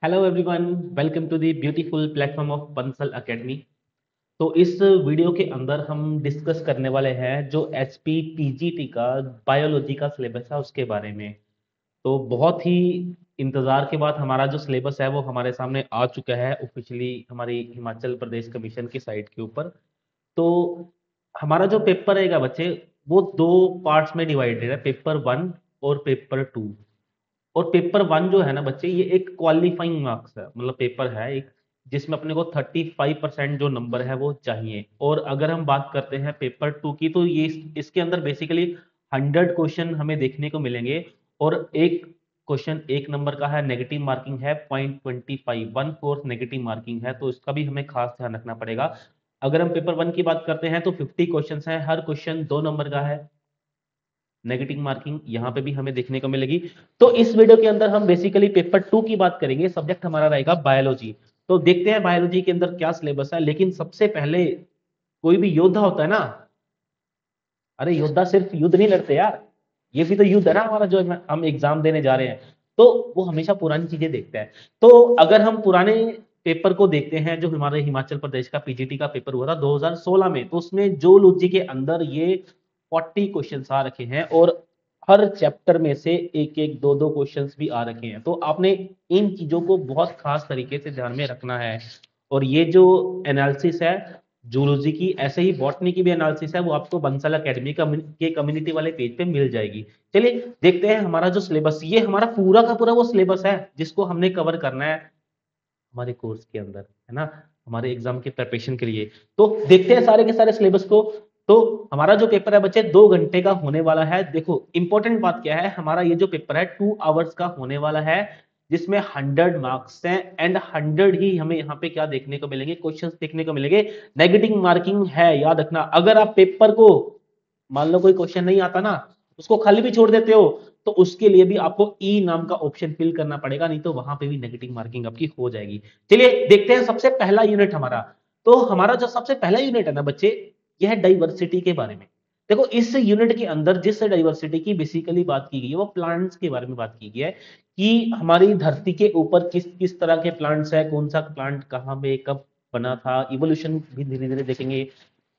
Hello everyone, welcome to the beautiful platform of Bansal academy. तो इस video के अंदर हम डिस्कस करने वाले हैं जो एचपी पीजीटी का बायोलॉजी का सिलेबस है उसके बारे में। तो बहुत ही इंतजार के बाद हमारा जो सिलेबस है वो हमारे सामने आ चुका है ऑफिशियली हमारी हिमाचल प्रदेश कमीशन की साइट के ऊपर। तो हमारा जो पेपर रहेगा बच्चे, वो दो पार्ट्स में डिवाइडेड है, पेपर वन और पेपर टू। और पेपर वन जो है ना बच्चे, ये एक क्वालिफाइंग मार्क्स है, मतलब पेपर है एक जिसमें अपने को 35% जो नंबर है वो चाहिए। और अगर हम बात करते हैं पेपर टू की, तो ये इसके अंदर बेसिकली 100 क्वेश्चन हमें देखने को मिलेंगे। और एक क्वेश्चन एक नंबर का है, नेगेटिव मार्किंग है 0.25, 1/4 नेगेटिव मार्किंग है, तो इसका भी हमें खास ध्यान रखना पड़ेगा। अगर हम पेपर वन की बात करते हैं तो 50 क्वेश्चन है, हर क्वेश्चन 2 नंबर का है। नेगेटिव मार्किंग यहाँ पे भी हमें देखने को मिलेगी। तो इस वीडियो के अंदर हम बेसिकली पेपर टू की बात करेंगे, सब्जेक्ट हमारा रहेगा बायोलॉजी। तो देखते हैं बायोलॉजी के अंदर क्या सिलेबस है। लेकिन सबसे पहले, कोई भी योद्धा होता है ना, अरे योद्धा सिर्फ युद्ध नहीं लड़ते यार, ये भी तो युद्ध है ना हमारा, जो हम एग्जाम देने जा रहे हैं। तो वो हमेशा पुरानी चीजें देखता है। तो अगर हम पुराने पेपर को देखते हैं, जो हमारे हिमाचल प्रदेश का पीजीटी का पेपर हुआ था 2016 में, तो उसमें जूलॉजी के अंदर ये 40 क्वेश्चन आ रखे हैं। और हर चैप्टर में से एक एक दो दो क्वेश्चन भी आ रखे हैं। तो आपने इन चीजों को बहुत खास तरीके से ध्यान में रखना है। और ये जो एनालिसिस है जूलॉजी की, ऐसे ही बॉटनी की भी एनालिसिस है, वो आपको बंसल एकेडमी के कम्युनिटी वाले पेज पे मिल जाएगी। चलिए देखते हैं हमारा जो सिलेबस, ये हमारा पूरा का पूरा वो सिलेबस है जिसको हमने कवर करना है हमारे कोर्स के अंदर, है ना, हमारे एग्जाम के प्रिपरेशन के लिए। तो देखते हैं सारे के सारे सिलेबस को। तो हमारा जो पेपर है बच्चे 2 घंटे का होने वाला है। देखो इंपॉर्टेंट बात क्या है, हमारा ये जो पेपर है 2 आवर्स का होने वाला है, जिसमें 100 मार्क्स हैं। एंड 100 ही हमें यहाँ पे क्या देखने को मिलेंगे, क्वेश्चंस देखने को मिलेंगे। नेगेटिव मार्किंग है, याद रखना। अगर आप पेपर को, मान लो कोई क्वेश्चन नहीं आता ना, उसको खाली भी छोड़ देते हो, तो उसके लिए भी आपको ई नाम का ऑप्शन फिल करना पड़ेगा, नहीं तो वहां पे भी नेगेटिव मार्किंग आपकी हो जाएगी। चलिए देखते हैं सबसे पहला यूनिट हमारा। तो हमारा जो सबसे पहला यूनिट है ना बच्चे, यह है डाइवर्सिटी के बारे में। देखो इस यूनिट के अंदर जिस डाइवर्सिटी की बेसिकली बात की गई है, वो प्लांट्स के बारे में बात की गई है कि हमारी धरती के ऊपर किस किस तरह के प्लांट्स है, कौन सा प्लांट कहाँ पे कब बना था, इवोल्यूशन भी धीरे धीरे देखेंगे।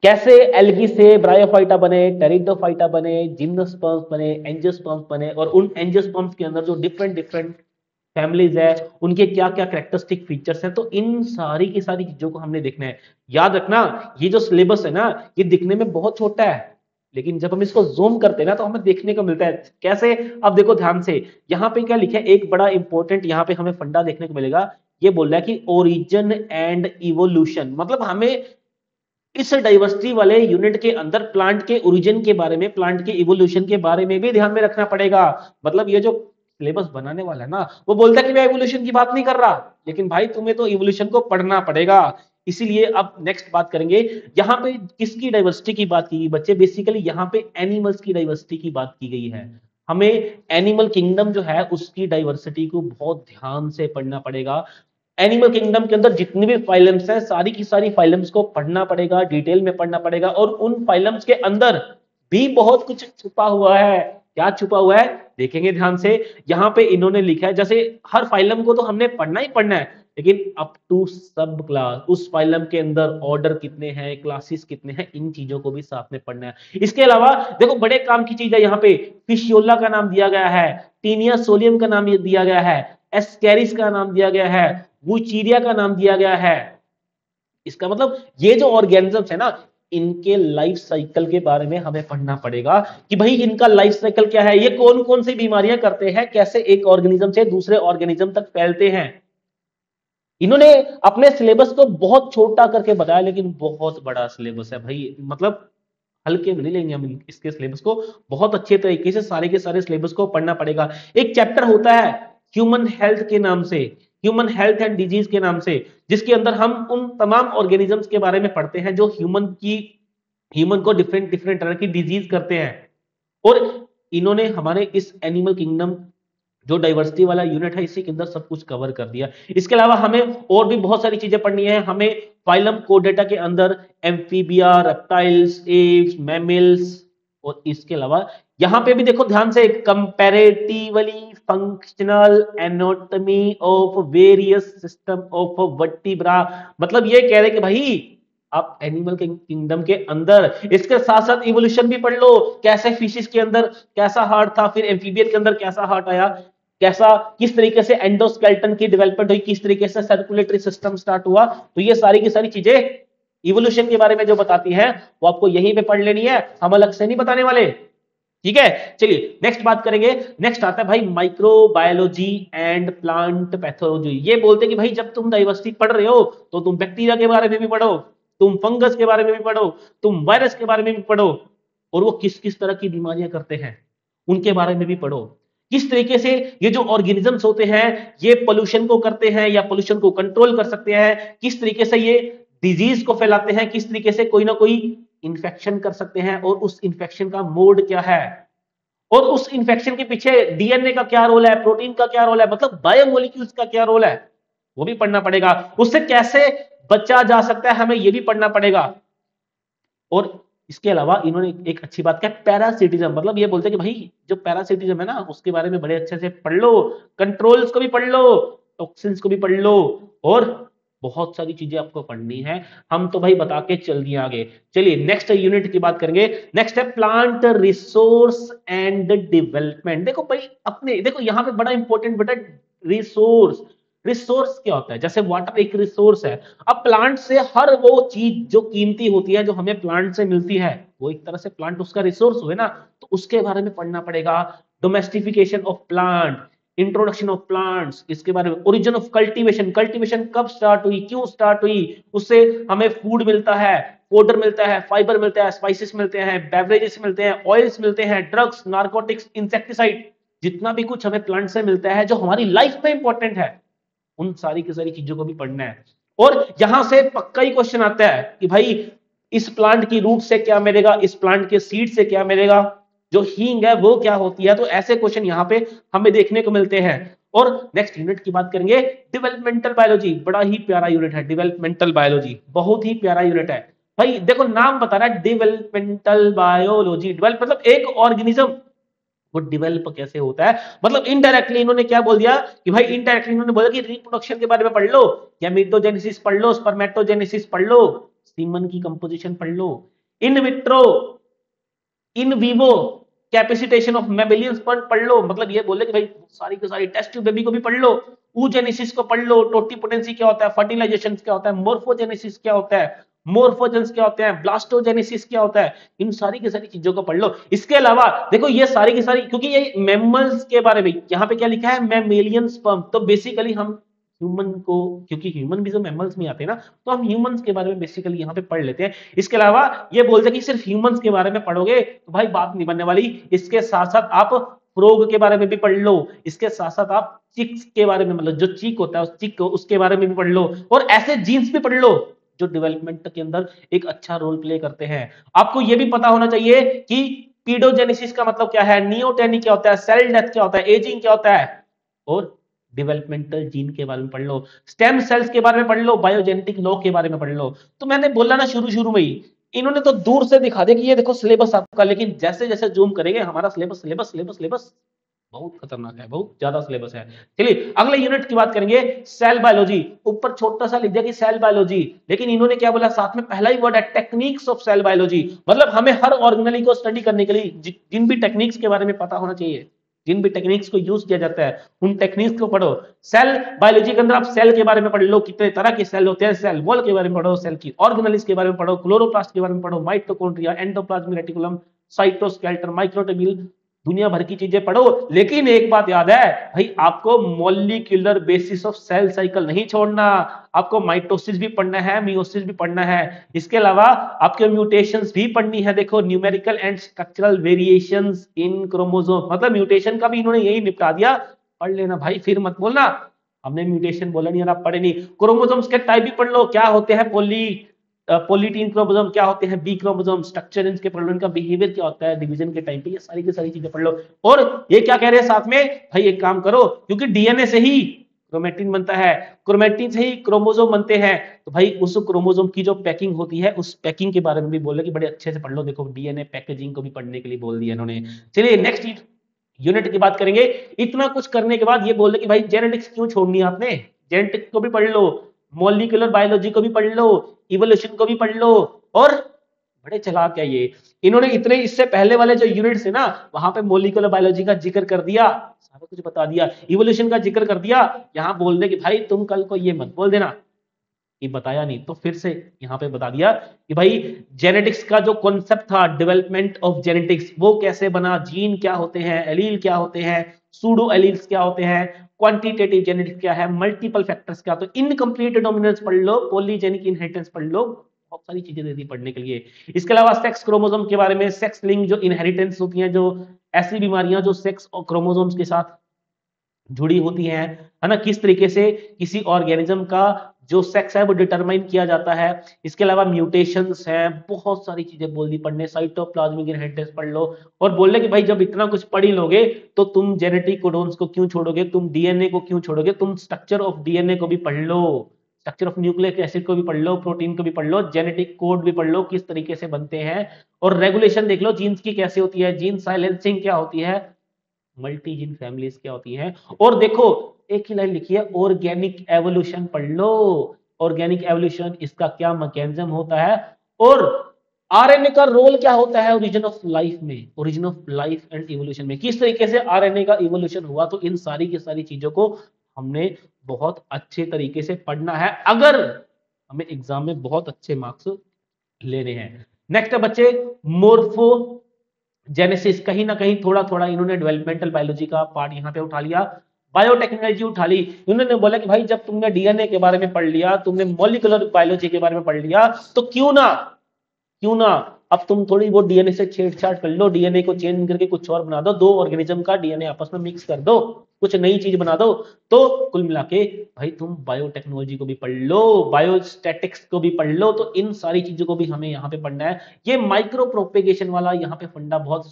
कैसे एल्गी से ब्रायोफाइटा बने, टेरिडोफाइटा बने, जिम्नोस्पर्म्स बने, एंजियोस्पर्म्स बने, और उन एंजियोस्पर्म्स के अंदर जो डिफरेंट डिफरेंट फैमिलीज है, उनके क्या क्या कैरेक्टरिस्टिक फीचर्स हैं। तो इन सारी की सारी चीजों को हमने देखना है। याद रखना, ये जो सिलेबस है ना, ये दिखने में बहुत छोटा है, लेकिन जब हम इसको जूम करते हैं ना, तो हमें देखने को मिलता है कैसे। अब देखो ध्यान से, यहाँ पे क्या लिखा है, एक बड़ा इंपॉर्टेंट यहाँ पे हमें फंडा देखने को मिलेगा। ये बोल रहा है कि ओरिजिन एंड इवोल्यूशन, मतलब हमें इस डाइवर्सिटी वाले यूनिट के अंदर प्लांट के ओरिजिन के बारे में, प्लांट के इवोल्यूशन के बारे में भी ध्यान में रखना पड़ेगा। मतलब ये जो सिलेबस बनाने वाला है ना, वो बोलता है कि मैं इवोल्यूशन की बात नहीं कर रहा, लेकिन भाई तुम्हें तो इवोल्यूशन को पढ़ना पड़ेगा। इसीलिए अब नेक्स्ट बात करेंगे, यहाँ पे किसकी डाइवर्सिटी की बात की गई बच्चे, बेसिकली यहाँ पे एनिमल्स की डाइवर्सिटी की बात की गई है। हमें एनिमल किंगडम जो है उसकी डाइवर्सिटी को बहुत ध्यान से पढ़ना पड़ेगा। एनिमल किंगडम के अंदर जितनी भी फाइलम्स हैं, सारी की सारी फाइलम्स को पढ़ना पड़ेगा, डिटेल में पढ़ना पड़ेगा। और उन फाइलम्स के अंदर भी बहुत कुछ छुपा हुआ है। क्या छुपा हुआ है देखेंगे ध्यान से। यहां पे इन्होंने लिखा है, जैसे हर फाइलम को तो हमने पढ़ना ही पढ़ना है, लेकिन अप टू सब क्लास, उस फाइलम के अंदर ऑर्डर कितने हैं, क्लासेस कितने हैं, इन चीजों को भी साथ में पढ़ना है। इसके अलावा देखो बड़े काम की चीज है, यहाँ पे फिशियोला का नाम दिया गया है, टीनिया सोलियम का नाम दिया गया है, एस्केरिस का नाम दिया गया है, वुचीरिया का नाम दिया गया है। इसका मतलब ये जो ऑर्गेनिजम्स है ना, इनके लाइफ साइकिल के बारे में हमें पढ़ना पड़ेगा कि भाई इनका लाइफ साइकिल क्या है, ये कौन कौन सी बीमारियां करते हैं, कैसे एक ऑर्गेनिज्म से दूसरे ऑर्गेनिज्म तक फैलते हैं। इन्होंने अपने सिलेबस को बहुत छोटा करके बताया, लेकिन बहुत बड़ा सिलेबस है भाई। मतलब हल्के में नहीं लेंगे हम इसके सिलेबस को, बहुत अच्छे तरीके से सारे के सारे सिलेबस को पढ़ना पड़ेगा। एक चैप्टर होता है ह्यूमन हेल्थ के नाम से, ह्यूमन हेल्थ एंड डिजीज के नाम से, जिसके अंदर हम उन तमाम ऑर्गेनिजम्स के बारे में पढ़ते हैं जो ह्यूमन को डिफरेंट डिफरेंट तरह की डिजीज करते हैं। और इन्होंने हमारे इस एनिमल किंगडम जो डाइवर्सिटी वाला यूनिट है, इसी के अंदर सब कुछ कवर कर दिया। इसके अलावा हमें और भी बहुत सारी चीजें पढ़नी है। हमें फाइलम कोडेटा के अंदर एम्फीबिया, रेप्टाइल्स, एव्स, मैमिल्स, और इसके अलावा यहां पे भी देखो ध्यान से, comparatively functional anatomy of various system of vertebra. मतलब ये कह रहे कि भाई आप एनिमल के किंगडम के अंदर इसके साथ साथ इवोल्यूशन भी पढ़ लो, कैसे फिशेस के अंदर कैसा हार्ट था, फिर एम्फीबियन के अंदर कैसा हार्ट आया, कैसा किस तरीके से एंडोस्केलेटन की डेवलपमेंट हुई, किस तरीके से सर्कुलेटरी सिस्टम स्टार्ट हुआ। तो ये सारी की सारी चीजें इवोल्यूशन के बारे में जो बताती है वो आपको यहीं पे पढ़ लेनी है, हम अलग से नहीं बताने वाले। ठीक है, चलिए नेक्स्ट बात करेंगे। नेक्स्ट आता है भाई माइक्रोबायोलॉजी एंड प्लांट पैथोलॉजी। ये बोलते हैं कि भाई जब तुम डाइवर्सिटी पढ़ रहे हो तो तुम बैक्टीरिया के बारे में भी पढ़ो, तुम फंगस के बारे में भी पढ़ो, तुम वायरस के बारे में भी पढ़ो, और वो किस किस तरह की बीमारियां करते हैं उनके बारे में भी पढ़ो। किस तरीके से ये जो ऑर्गेनिजम्स होते हैं ये पोल्यूशन को करते हैं या पोल्यूशन को कंट्रोल कर सकते हैं, किस तरीके से ये डिजीज को फैलाते हैं, किस तरीके से कोई ना कोई इंफेक्शन कर सकते हैं, और उस इंफेक्शन का मोड क्या है, और उस इंफेक्शन के पीछे डीएनए का क्या रोल है, प्रोटीन का क्या रोल है, मतलब बायोमोलिक्यूल्स का क्या रोल है, वो भी पढ़ना पड़ेगा। उससे कैसे बचा जा सकता है हमें ये भी पढ़ना पड़ेगा। और इसके अलावा इन्होंने एक अच्छी बात क्या, पैरासिटिज्म, मतलब ये बोलते हैं कि भाई जो पैरासिटिज्म है ना उसके बारे में बड़े अच्छे से पढ़ लो, कंट्रोल्स को भी पढ़ लो, टॉक्सिन्स को भी पढ़ लो, और बहुत सारी चीजें आपको पढ़नी है। हम तो भाई बता के चल दिए आगे। चलिए नेक्स्ट यूनिट की बात करेंगे। नेक्स्ट है प्लांट रिसोर्स एंड डेवलपमेंट। देखो भाई अपने देखो यहाँ पे बड़ा इंपॉर्टेंट बेटा रिसोर्स। रिसोर्स क्या होता है, जैसे वाटर एक रिसोर्स है। अब प्लांट से हर वो चीज जो कीमती होती है जो हमें प्लांट से मिलती है वो एक तरह से प्लांट उसका रिसोर्स हुए ना, तो उसके बारे में पढ़ना पड़ेगा। Domestication of plant, introduction of plants, इसके बारे में ओरिजिन ऑफ कल्टीवेशन, कल्टीवेशन कब स्टार्ट हुई, क्यों स्टार्ट हुई, उससे हमें फूड मिलता है, पाउडर मिलता है, फाइबर मिलता है, स्पाइसेस मिलते हैं, बेवरेजेस मिलते हैं, ऑयल्स मिलते हैं, ड्रग्स, नार्कोटिक्स, इंसेक्टिसाइड, जितना भी कुछ हमें प्लांट से मिलता है जो हमारी लाइफ में इंपॉर्टेंट है, उन सारी की सारी चीजों को भी पढ़ना है। और यहां से पक्का ही क्वेश्चन आता है कि भाई इस प्लांट की रूट से क्या मिलेगा, इस प्लांट के सीड से क्या मिलेगा, जो हींग है वो क्या होती है। तो ऐसे क्वेश्चन यहां पे हमें देखने को मिलते हैं। और नेक्स्ट यूनिट की बात करेंगे, डेवलपमेंटल बायोलॉजी। बड़ा ही प्यारा यूनिट है डेवलपमेंटल बायोलॉजी, बहुत ही प्यारा यूनिट है भाई। देखो नाम बता रहा है डेवलपमेंटल बायोलॉजी, डेवलप मतलब एक ऑर्गेनिज्म वो डेवलप कैसे होता है। मतलब इनडायरेक्टली इन्होंने क्या बोल दिया कि भाई इनडायरेक्टली इन्होंने बोला कि रिप्रोडक्शन के बारे में पढ़ लो, या मीटोजेनेसिस पढ़ लो, स्पर्मेटोजेनेसिस पढ़ लो, सीमन की कंपोजिशन पढ़ लो, in vitro in vivo capacitation of mammalians पर पढ़ लो। मतलब ये बोले कि भाई सारी की सारी टेस्ट ट्यूब बेबी को भी पढ़ लो, ऊजेनेसिस को पढ़ लो, टोटिपोटेंसी क्या होता है, फर्टिलाइजेशन क्या होता है, मोर्फोजेनेसिस क्या होता है, मोर्फोजेंस क्या होते हैं, ब्लास्टोजेनेसिस क्या होता है, इन सारी की सारी चीजों को पढ़ लो। इसके अलावा देखो ये सारी की सारी, क्योंकि ये मैमल्स के बारे में यहाँ पे क्या लिखा है, मैमेलियन स्पर्म, तो बेसिकली हम ह्यूमन को, क्योंकि ह्यूमन भी जो मैमल्स में आते हैं ना, तो हम ह्यूमंस के बारे में बेसिकली यहाँ पे पढ़ लेते हैं। इसके अलावा ये बोलते हैं कि सिर्फ ह्यूमंस के बारे में पढ़ोगे तो भाई बात नहीं बनने वाली। इसके साथ साथ आप फ्रॉग के बारे में भी पढ़ लो, इसके साथ साथ आप चिक्स के बारे में, मतलब जो चीक होता है उस चिक उसके बारे में भी पढ़ लो, और ऐसे जीन्स भी पढ़ लो जो डेवलपमेंट के अंदर एक अच्छा रोल प्ले करते हैं। आपको यह भी पता होना चाहिए कि पीडोजेनेसिस का मतलब क्या है, नियोटेनी क्या होता है, सेल डेथ क्या होता है, एजिंग क्या होता है, और डेवलपमेंटल जीन के बारे में पढ़ लो, स्टेम सेल्स के बारे में पढ़ लो, बायोजेनेटिक लॉ के बारे में पढ़ लो। तो मैंने बोला ना शुरू शुरू में ही, इन्होंने तो दूर से दिखा दिया कि ये देखो सिलेबस आपका, लेकिन जैसे जैसे जूम करेंगे हमारा सिलेबस सिलेबस सिलेबस सिलेबस बहुत खतरनाक है, बहुत ज्यादा सिलेबस है। चलिए अगले यूनिट की बात करेंगे, सेल बायोलॉजी। ऊपर छोटा सा लिख दिया कि सेल बायोलॉजी, लेकिन इन्होंने क्या बोला साथ में, पहला ही वर्ड है टेक्निक्स ऑफ सेल बायोलॉजी। मतलब हमें हर ऑर्गेनेली को स्टडी करने के लिए जिन भी टेक्निक्स के बारे में पता होना चाहिए, जिन भी टेक्निक्स को यूज किया जाता है उन टेक्निक्स को पढ़ो। सेल बायोलॉजी के अंदर आप सेल के बारे में पढ़ लो, कितने तरह के सेल होते हैं, सेल वॉल के बारे में पढ़ो, सेल की ऑर्गेनेलिस के बारे में पढ़ो, क्लोरोप्लास्ट के बारे में पढ़ो, mitochondria, endoplasmic reticulum, cytoskeleton, microtubule, दुनिया भर की चीजें पढ़ो। लेकिन एक बात याद है भाई, आपको molecular basis of cell cycle नहीं छोड़ना, आपको माइटोसिस भी पढ़ना है, मियोसिस भी पढ़ना है। इसके अलावा आपके म्यूटेशंस भी पढ़नी है। देखो numerical and structural variations in chromosome, मतलब म्यूटेशन का भी इन्होंने यही निपटा दिया। पढ़ लेना भाई, फिर मत बोलना हमने म्यूटेशन बोला नहीं और आप पढ़े नहीं। क्रोमोसोम्स के टाइप भी पढ़ लो, क्या होते हैं पॉलीटीन क्रोमोसोम, क्या होते हैं बी क्रोमोसोम, स्ट्रक्चर इनके पढ़ लो, इनका बिहेवियर क्या होता है डिवीजन के टाइम पे, ये सारी की सारी चीजें पढ़ लो। और ये क्या कह रहे हैं साथ में, भाई एक काम करो, क्योंकि डीएनए से ही क्रोमेटिन बनता है, क्रोमेटिन से ही क्रोमोसोम बनते हैं, तो भाई उस क्रोमोसोम की जो पैकिंग होती है उस पैकिंग के बारे में भी बोले कि बड़े अच्छे से पढ़ लो। देखो डीएनए पैकेजिंग को भी पढ़ने के लिए बोल दिया इन्होंने। चलिए नेक्स्ट यूनिट की बात करेंगे। इतना कुछ करने के बाद ये बोल रहे कि भाई जेनेटिक्स क्यों छोड़नी है आपने, जेनेटिक्स को भी पढ़ लो, मॉलिक्यूलर बायोलॉजी को भी पढ़ लो, इवोल्यूशन को भी पढ़ लो। और बड़े चालाक है ये, इन्होंने इतने इससे पहले वाले जो यूनिट्स है ना वहां पे मॉलिक्यूलर बायोलॉजी का जिक्र कर दिया, सारा कुछ बता दिया, इवोल्यूशन का जिक्र कर दिया, यहां बोल दे कि भाई तुम कल को ये मत बोल देना कि बताया नहीं, तो फिर से यहां पे बता दिया कि भाई जेनेटिक्स का जो कॉन्सेप्ट था, डेवलपमेंट ऑफ जेनेटिक्स, वो कैसे बना, जीन क्या होते हैं, एलील क्या होते हैं, सूडो एलील्स क्या होते हैं, क्वांटिटेटिव जेनेटिक्स क्या है, मल्टीपल फैक्टर्स क्या, तो इनकम्प्लीट डोमिनेंस पढ़ लो, पॉलीजेनिक इनहेरिटेंस पढ़ लो, बहुत सारी चीजें दे दी पढ़ने के लिए। इसके अलावा सेक्स क्रोमोसोम के बारे में, सेक्स लिंक जो इनहेरिटेंस होती है, जो ऐसी बीमारियां जो सेक्स और क्रोमोसोम्स के साथ जुड़ी होती हैं, है ना, किस तरीके से किसी ऑर्गेनिज्म का जो सेक्स है वो डिटरमाइन किया जाता है। इसके अलावा म्यूटेशंस हैं, बहुत सारी चीजें बोल दी पढ़ने, साइटोप्लाज्मिक इनहेरिटेंस पढ़ लो। और बोल रहे कि भाई जब इतना कुछ पढ़ ही लोगे तो तुम जेनेटिक कोडोन्स को क्यों छोड़ोगे, तुम डीएनए को क्यों छोड़ोगे, तुम स्ट्रक्चर ऑफ डीएनए को भी पढ़ लो, स्ट्रक्चर ऑफ न्यूक्लिक एसिड को भी पढ़ लो, प्रोटीन को भी पढ़ लो, जेनेटिक कोड भी पढ़ लो किस तरीके से बनते हैं, और रेगुलेशन देख लो जीन्स की कैसे होती है, जीन साइलेंसिंग क्या होती है, मल्टी जीन फैमिलीज क्या होती हैं। और देखो एक ही लाइन लिखी है, ऑर्गेनिक एवोल्यूशन पढ़ लो, ऑर्गेनिक एवोल्यूशन इसका क्या मैकेनिज्म होता है, और आरएनए का रोल क्या होता है ओरिजिन ऑफ लाइफ में, origin of life and evolution में, किस तरीके से आरएनए का इवोल्यूशन हुआ। तो इन सारी की सारी चीजों को हमने बहुत अच्छे तरीके से पढ़ना है अगर हमें एग्जाम में बहुत अच्छे मार्क्स लेने हैं। नेक्स्ट है बच्चे मोर्फो जेनेसिस, कहीं ना कहीं थोड़ा थोड़ा इन्होंने डेवलपमेंटल बायोलॉजी का पार्ट यहां पे उठा लिया, बायोटेक्नोलॉजी उठा ली। इन्होंने बोला कि भाई जब तुमने डीएनए के बारे में पढ़ लिया, तुमने मॉलिक्यूलर बायोलॉजी के बारे में पढ़ लिया, तो क्यों ना अब तुम थोड़ी बहुत डीएनए से छेड़छाड़ कर लो, डीएनए को चेंज करके कुछ और बना दो, दो ऑर्गेनिज्म का डीएनए आपस में मिक्स कर दो, कुछ नई चीज बना दो। तो कुल मिला के भाई तुम बायोटेक्नोलॉजी को भी पढ़ लो, बायोस्टैटिक्स को भी पढ़ लो, तो इन सारी चीजों को भी हमें यहाँ पे पढ़ना है। ये माइक्रो प्रोपेगेशन वाला यहाँ पे फंडा बहुत,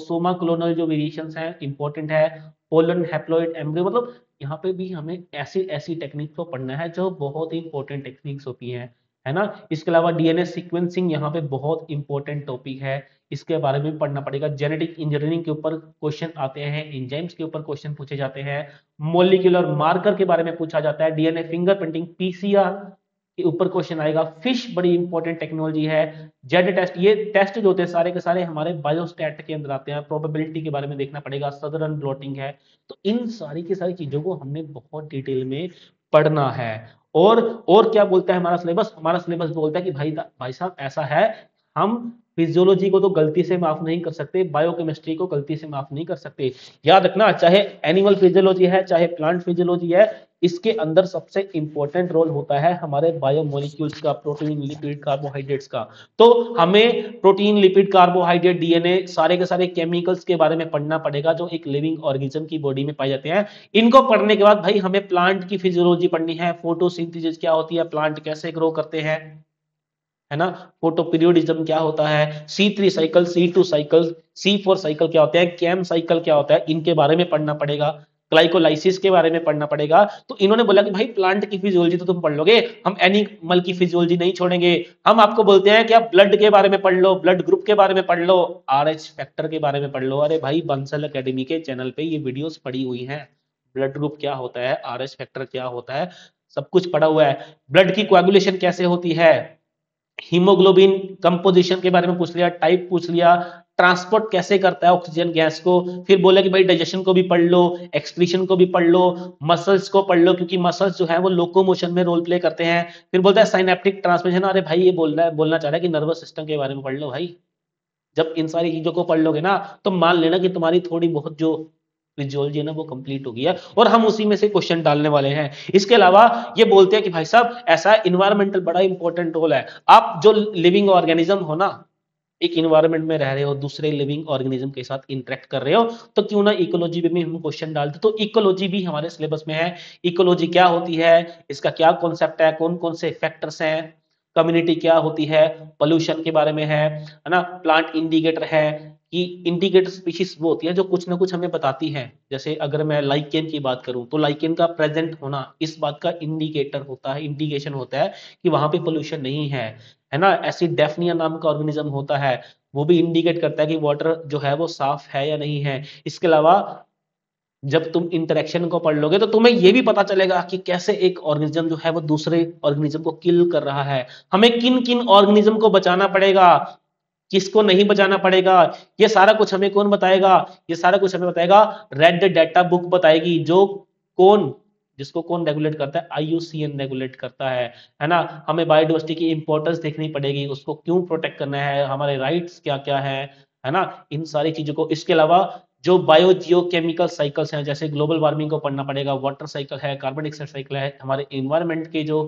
सोमा क्लोनल जो वेरिएशंस हैं इंपॉर्टेंट है, पोलन हैप्लॉइड एम्ब्रियो, मतलब यहाँ पे भी हमें ऐसी ऐसी टेक्निक को पढ़ना है जो बहुत ही इंपॉर्टेंट टेक्निक्स होती हैं, है ना। इसके अलावा डीएनए सीक्वेंसिंग यहाँ पे बहुत इंपॉर्टेंट टॉपिक है, इसके बारे में पढ़ना पड़ेगा। जेनेटिक इंजीनियरिंग के ऊपर क्वेश्चन आते हैं, एंजाइम्स के ऊपर क्वेश्चन पूछे जाते हैं, मॉलिक्यूलर मार्कर के बारे में पूछा जाता है, डीएनए फिंगरप्रिंटिंग पीसीआर के ऊपर क्वेश्चन आएगा। फिश बड़ी इंपॉर्टेंट टेक्नोलॉजी है। जेड टेस्ट, ये टेस्ट जो होते हैं सारे के सारे हमारे बायोस्टैट के अंदर आते हैं, प्रोबेबिलिटी के बारे में देखना पड़ेगा, सदर्न ब्लॉटिंग है। तो इन सारी की सारी चीजों को हमने बहुत डिटेल में पढ़ना है। और क्या बोलता है हमारा सिलेबस, हमारा सिलेबस बोलता है कि भाई साहब ऐसा है, हम फिजियोलॉजी को तो गलती से माफ नहीं कर सकते, बायोकेमिस्ट्री को गलती से माफ नहीं कर सकते। याद रखना, चाहे एनिमल फिजियोलॉजी है चाहे प्लांट फिजियोलॉजी है, इसके अंदर सबसे इंपॉर्टेंट रोल होता है हमारे बायोमोलिक्यूल्स का, प्रोटीन लिपिड कार्बोहाइड्रेट्स का। तो हमें प्रोटीन लिपिड कार्बोहाइड्रेट डीएनए सारे के सारे केमिकल्स के बारे में पढ़ना पड़ेगा जो एक लिविंग ऑर्गेनिज्म की बॉडी में पाए जाते हैं। इनको पढ़ने के बाद भाई हमें प्लांट की फिजियोलॉजी पढ़नी है, फोटोसिंथेसिस क्या होती है, प्लांट कैसे ग्रो करते हैं, है ना, फोटो पीरियोडिज्म क्या होता है, C3 cycle, C2 cycle, C4 cycle क्या होता है, कैम साइकिल क्या होता है, इनके बारे में पढ़ना पड़ेगा, ग्लाइकोलाइसिस के बारे में पढ़ना पड़ेगा। तो इन्होंने बोला कि भाई प्लांट की फिजियोलॉजी तो तुम पढ़ लोगे, हम एनिमल की फिजियोलॉजी नहीं छोड़ेंगे। हम आपको बोलते हैं कि आप ब्लड के बारे में पढ़ लो, ब्लड ग्रुप के बारे में पढ़ लो, RH फैक्टर के बारे में पढ़ लो। अरे भाई बंसल एकेडमी के चैनल पे ये वीडियोस पड़ी हुई हैं, ब्लड ग्रुप क्या होता है, RH फैक्टर क्या होता है, सब कुछ पढ़ा हुआ है। ब्लड की कोएगुलेशन कैसे होती है, हीमोग्लोबिन कंपोजिशन के बारे में पूछ लिया, टाइप पूछ लिया, ट्रांसपोर्ट कैसे करता है ऑक्सीजन गैस को, फिर बोले कि भाई डाइजेशन को भी पढ़ लो, एक्सक्रीशन को भी पढ़ लो, मसल्स को पढ़ लो क्योंकि मसल्स जो है वो लोकोमोशन में रोल प्ले करते हैं। फिर बोलता है साइनेप्टिक ट्रांसमिशन, अरे भाई ये बोलना चाह रहा है कि नर्वस सिस्टम के बारे में पढ़ लो भाई। जब इन सारी चीजों को पढ़ लोगे ना तो मान लेना कि तुम्हारी थोड़ी बहुत जो फिजियोलॉजी है ना वो कंप्लीट हो गया, और हम उसी में से क्वेश्चन डालने वाले हैं। इसके अलावा ये बोलते हैं कि भाई साहब ऐसा इन्वायरमेंटल बड़ा इंपॉर्टेंट रोल है। आप जो लिविंग ऑर्गेनिज्म हो ना, एक इन्वायरमेंट में रह रहे हो, दूसरे लिविंग ऑर्गेनिज्म के साथ इंटरेक्ट कर रहे हो, तो क्यों ना इकोलॉजी में भी हम क्वेश्चन डालते। तो इकोलॉजी भी हमारे सिलेबस में है। इकोलॉजी क्या होती है, इसका क्या कॉन्सेप्ट है, कौन कौन से फैक्टर्स हैं, कम्युनिटी क्या होती है, पोल्यूशन के बारे में है ना, प्लांट इंडिकेटर है कि इंडिकेटर स्पीशीज वो होती है जो कुछ ना कुछ हमें बताती है। जैसे अगर मैं लाइकेन की बात करूं तो लाइकेन का प्रेजेंट होना इस बात का इंडिकेटर होता है, इंडिकेशन होता है कि वहां पे पोल्यूशन नहीं है। है ना। एसिडेफनिया नाम का ऑर्गेनिज्म होता है, वो भी इंडिकेट करता है कि वाटर जो है वो साफ है या नहीं है। इसके अलावा जब तुम इंटरेक्शन को पढ़ लोगे तो तुम्हें यह भी पता चलेगा कि कैसे एक ऑर्गेनिज्म जो है वो दूसरे ऑर्गेनिज्म को किल कर रहा है, हमें किन किन ऑर्गेनिज्म को बचाना पड़ेगा, किसको नहीं बचाना पड़ेगा, ये सारा कुछ हमें कौन बताएगा, ये सारा कुछ हमें बताएगा रेड डाटा बुक बताएगी, जो कौन जिसको कौन रेगुलेट करता है, आईयूसीएन रेगुलेट करता है ना। हमें बायोडाइवर्सिटी की इंपॉर्टेंस देखनी पड़ेगी, उसको क्यों प्रोटेक्ट करना है, हमारे राइट्स क्या क्या है ना, इन सारी चीजों को। इसके अलावा जो बायो जियो केमिकल साइकिल्स हैं, जैसे ग्लोबल वार्मिंग को पढ़ना पड़ेगा, वाटर साइकिल है, कार्बन डाइऑक्साइड साइकिल है, हमारे इन्वायरमेंट के जो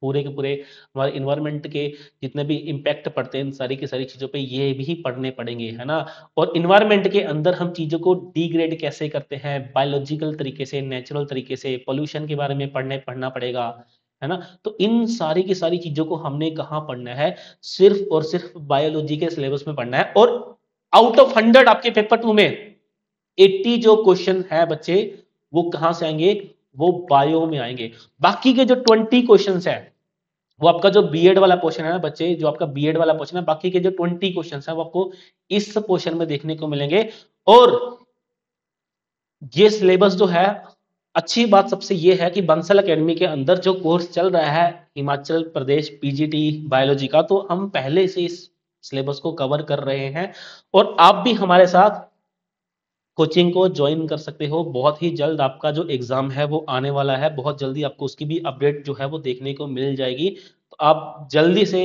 पूरे के पूरे हमारे इन्वायरमेंट के जितने भी इम्पैक्ट पड़ते हैं, इन सारी की सारी चीजों पे ये भी पढ़ने पड़ेंगे, है ना। और इन्वायरमेंट के अंदर हम चीजों को डिग्रेड कैसे करते हैं, बायोलॉजिकल तरीके से, नेचुरल तरीके से, पोल्यूशन के बारे में पढ़ना पड़ेगा, है ना। तो इन सारी की सारी चीजों को हमने कहाँ पढ़ना है, सिर्फ और सिर्फ बायोलॉजी के सिलेबस में पढ़ना है। और आउट ऑफ 100 आपके पेपर 2 में 80 जो क्वेश्चन है बच्चे, वो कहां से आएंगे, वो बायो में आएंगे। बाकी के जो 20 क्वेश्चन है, वो आपका जो बीएड वाला पोर्शन है ना बच्चे, जो आपका बीएड वाला पोर्शन है, बाकी के जो 20 क्वेश्चन है वो आपको इस पोर्शन में देखने को मिलेंगे। और ये सिलेबस जो है, अच्छी बात सबसे ये है कि बंसल एकेडमी के अंदर जो कोर्स चल रहा है हिमाचल प्रदेश पीजीटी बायोलॉजी का, तो हम पहले से इस सिलेबस को कवर कर रहे हैं। और आप भी हमारे साथ कोचिंग को ज्वाइन कर सकते हो। बहुत ही जल्द आपका जो एग्जाम है वो आने वाला है, बहुत जल्दी आपको उसकी भी अपडेट जो है वो देखने को मिल जाएगी। तो आप जल्दी से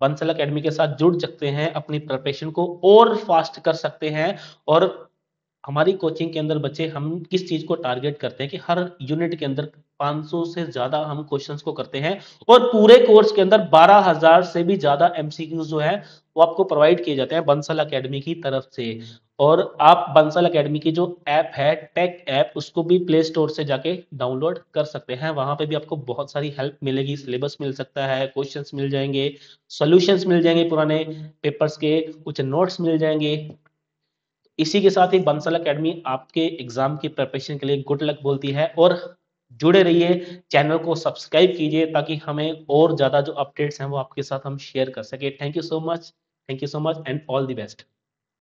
बंसल एकेडमी के साथ जुड़ सकते हैं, अपनी प्रिपरेशन को और फास्ट कर सकते हैं। और हमारी कोचिंग के अंदर बच्चे हम किस चीज को टारगेट करते हैं कि हर यूनिट के अंदर 500 से ज्यादा हम क्वेश्चंस को करते हैं, और पूरे कोर्स के अंदर 12,000 से भी ज्यादा एमसीक्यूज जो है वो आपको प्रोवाइड किए जाते हैं बंसल एकेडमी की तरफ से। और आप बंसल एकेडमी की जो ऐप है टेक ऐप, उसको भी प्ले स्टोर से जाके डाउनलोड कर सकते हैं। वहां पे भी आपको बहुत सारी हेल्प मिलेगी, सिलेबस मिल सकता है, क्वेश्चंस मिल जाएंगे, सॉल्यूशंस मिल जाएंगे, पुराने पेपर्स के कुछ नोट्स मिल जाएंगे। इसी के साथ ही बंसल एकेडमी आपके एग्जाम की प्रिपरेशन के लिए गुड लक बोलती है। और जुड़े रहिए, चैनल को सब्सक्राइब कीजिए, ताकि हमें और ज्यादा जो अपडेट्स हैं वो आपके साथ हम शेयर कर सके। Thank you so much, thank you so much and all the best.